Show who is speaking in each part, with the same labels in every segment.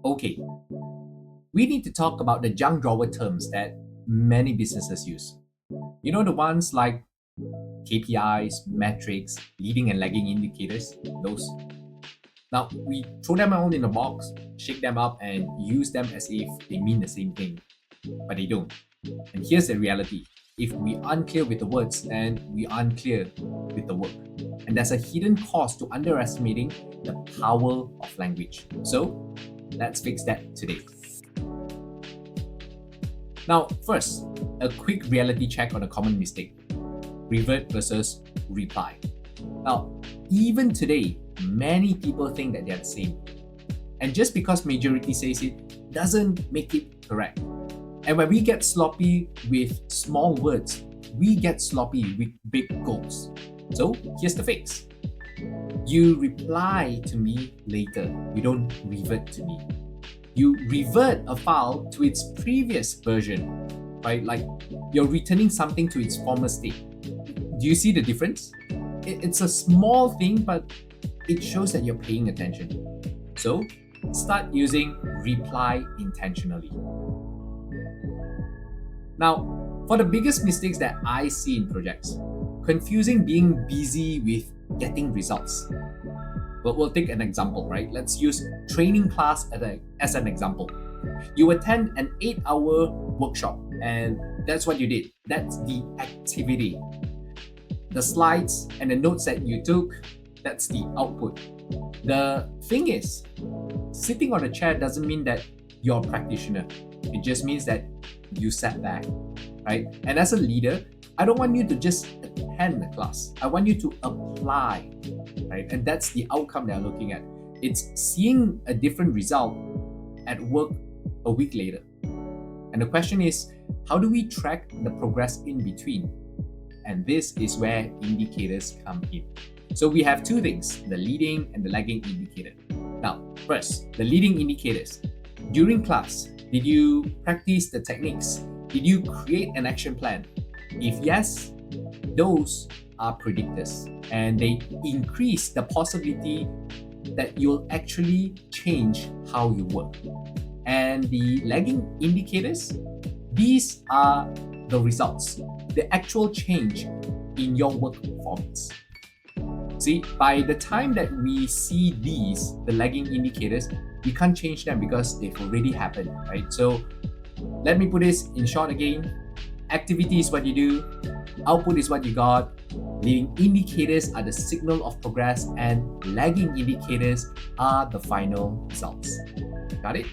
Speaker 1: Okay, we need to talk about the junk drawer terms that many businesses use. You know, the ones like KPIs, metrics, leading and lagging indicators, those. Now, we throw them all in a box, shake them up, and use them as if they mean the same thing, but they don't. And here's the reality: if we aren't clear with the words, then we aren't clear with the work. And there's a hidden cost to underestimating the power of language. So, let's fix that today. Now, first, a quick reality check on a common mistake: revert versus reply. Now, even today, many people think that they're the same. And just because majority says it doesn't make it correct. And when we get sloppy with small words, we get sloppy with big goals. So here's the fix. You reply to me later. You don't revert to me. You revert a file to its previous version, right? Like you're returning something to its former state. Do you see the difference? It's a small thing, but it shows that you're paying attention. So start using reply intentionally. Now, for the biggest mistakes that I see in projects, confusing being busy with getting results. But we'll take an example, right? Let's use training class as an example. You attend an 8-hour workshop, and that's what you did. That's the activity. The slides and the notes that you took, that's the output. The thing is, sitting on a chair doesn't mean that you're a practitioner. It just means that you sat back, right? And as a leader, I don't want you to just attend the class. I want you to apply, right? And that's the outcome that I'm looking at. It's seeing a different result at work a week later. And the question is, how do we track the progress in between? And this is where indicators come in. So we have two things, the leading and the lagging indicator. Now, first, the leading indicators. During class, did you practice the techniques? Did you create an action plan? If yes, those are predictors, and they increase the possibility that you'll actually change how you work. And the lagging indicators, these are the results, the actual change in your work performance. See, by the time that we see these, the lagging indicators, we can't change them because they've already happened, right? So let me put this in short again. Activity is what you do, output is what you got, leading indicators are the signal of progress, and lagging indicators are the final results. Got it?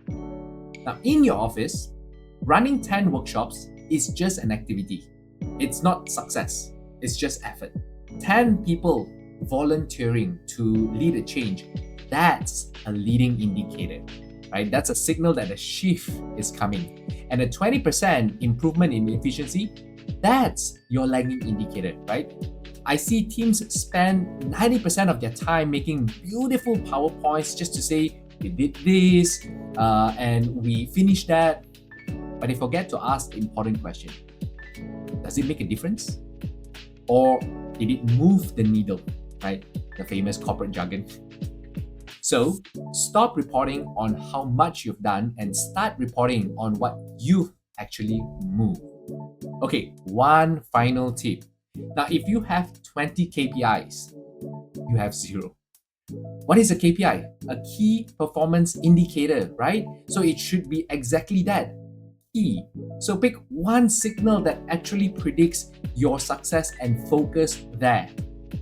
Speaker 1: Now, in your office, running 10 workshops is just an activity. It's not success, it's just effort. 10 people volunteering to lead a change, that's a leading indicator, right? That's a signal that a shift is coming. And a 20% improvement in efficiency, that's your lagging indicator, right? I see teams spend 90% of their time making beautiful PowerPoints just to say, we did this, and we finished that, but they forget to ask the important question. Does it make a difference? Or did it move the needle, right? The famous corporate jargon. So stop reporting on how much you've done and start reporting on what you've actually moved. Okay, one final tip. Now, if you have 20 KPIs, you have 0. What is a KPI? A key performance indicator, right? So it should be exactly that. Key. So pick one signal that actually predicts your success and focus there.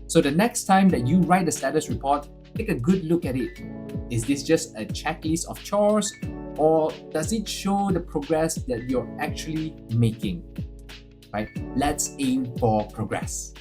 Speaker 1: So the next time that you write a status report, take a good look at it. Is this just a checklist of chores, or does it show the progress that you're actually making? Right? Let's aim for progress.